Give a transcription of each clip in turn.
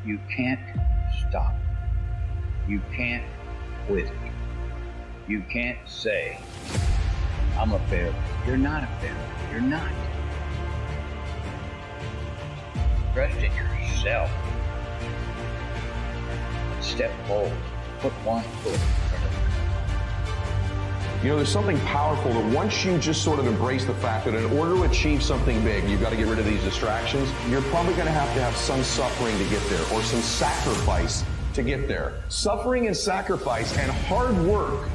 You can't stop. You can't quit. You can't say, I'm a failure. You're not a failure. You're not. Trust in yourself. Step forward. Put one foot in front of the other. You know, there's something powerful that once you just sort of embrace the fact that in order to achieve something big, you've got to get rid of these distractions. You're probably going to have some suffering to get there, or some sacrifice to get there. Suffering and sacrifice and hard work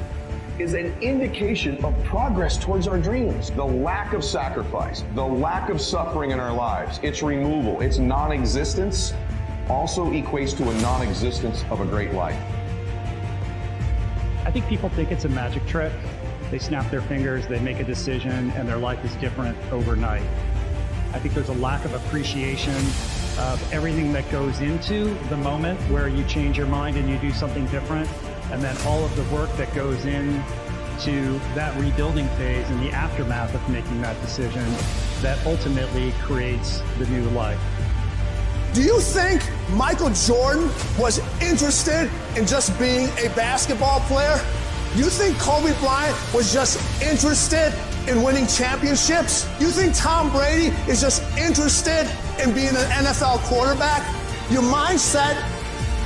is an indication of progress towards our dreams. The lack of sacrifice, the lack of suffering in our lives, its removal, its non-existence also equates to a non-existence of a great life. I think people think it's a magic trick. They snap their fingers, they make a decision, and their life is different overnight. I think there's a lack of appreciation of everything that goes into the moment where you change your mind and you do something different, and then all of the work that goes into that rebuilding phase and the aftermath of making that decision that ultimately creates the new life. Do you think Michael Jordan was interested in just being a basketball player? Do you think Kobe Bryant was just interested in winning championships? Do you think Tom Brady is just interested in being an NFL quarterback? Your mindset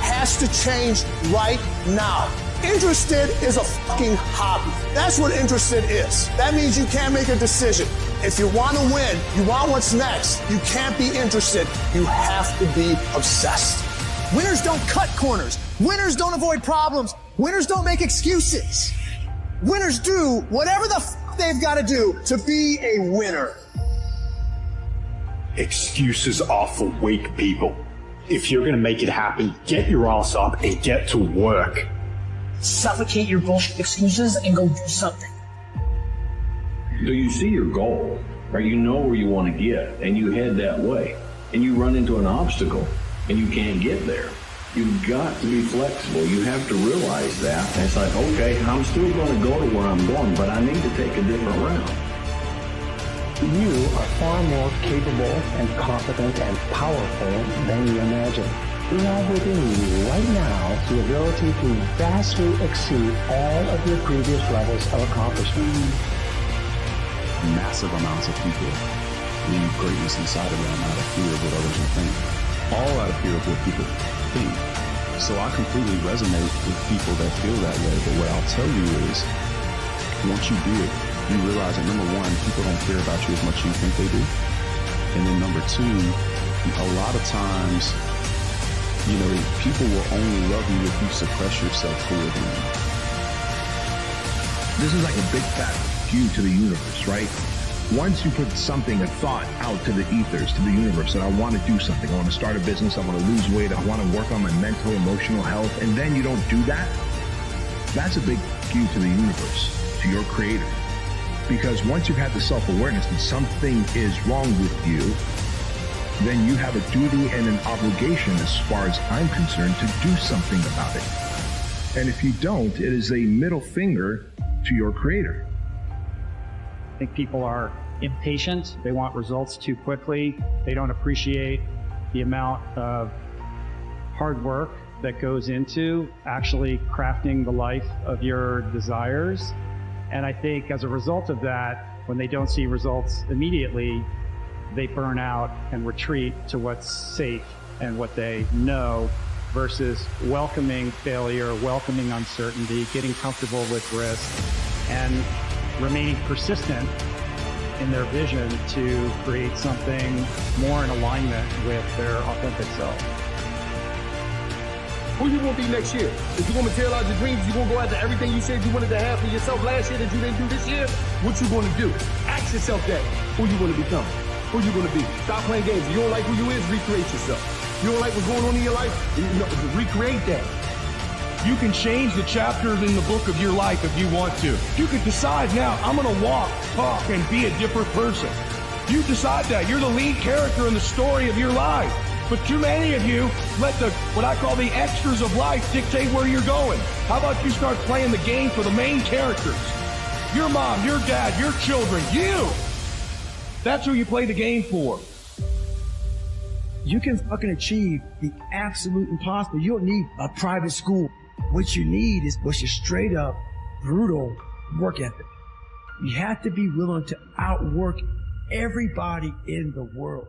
has to change right now. Interested is a fucking hobby. That's what interested is. That means you can't make a decision. If you want to win, you want what's next, you can't be interested. You have to be obsessed. Winners don't cut corners. Winners don't avoid problems. Winners don't make excuses. Winners do whatever the fuck they've got to do to be a winner. Excuses are for weak people. If you're going to make it happen, get your ass up and get to work. Suffocate your bullshit excuses and go do something. So you see your goal, right? You know where you want to get, and you head that way. And you run into an obstacle, and you can't get there. You've got to be flexible. You have to realize that. And it's like, okay, I'm still going to go to where I'm going, but I need to take a different route. You are far more capable and competent and powerful than you imagine. You have within you right now the ability to vastly exceed all of your previous levels of accomplishment. Massive amounts of people leave greatness inside of them out of fear of what others will think. All out of fear of what people think. So I completely resonate with people that feel that way. But what I'll tell you is, once you do it, you realize that number one, people don't care about you as much as you think they do. And then number two, a lot of times, you know, people will only love you if you suppress yourself for them. This is like a big fat cue to the universe, right? Once you put something, a thought out to the ethers, to the universe, that I want to do something, I want to start a business, I want to lose weight, I want to work on my mental, emotional health, and then you don't do that, that's a big cue to the universe, to your creator. Because once you've had the self-awareness that something is wrong with you, then you have a duty and an obligation, as far as I'm concerned, to do something about it. And if you don't, it is a middle finger to your creator. I think people are impatient. They want results too quickly. They don't appreciate the amount of hard work that goes into actually crafting the life of your desires. And I think as a result of that, when they don't see results immediately, they burn out and retreat to what's safe and what they know versus welcoming failure, welcoming uncertainty, getting comfortable with risk, and remaining persistent in their vision to create something more in alignment with their authentic self. Who you gonna be next year? If you gonna materialize your dreams, you gonna go after everything you said you wanted to have for yourself last year that you didn't do this year? What you gonna do? Ask yourself that. Who you gonna become? Who you gonna be? Stop playing games. You don't like who you is, recreate yourself. You don't like what's going on in your life, recreate that. You can change the chapters in the book of your life if you want to. You can decide now, I'm gonna walk, talk, and be a different person. You decide that. You're the lead character in the story of your life. But too many of you let what I call the extras of life dictate where you're going. How about you start playing the game for the main characters? Your mom, your dad, your children, you. That's who you play the game for. You can fucking achieve the absolute impossible. You don't need a private school. What you need is what's your straight up, brutal work ethic. You have to be willing to outwork everybody in the world.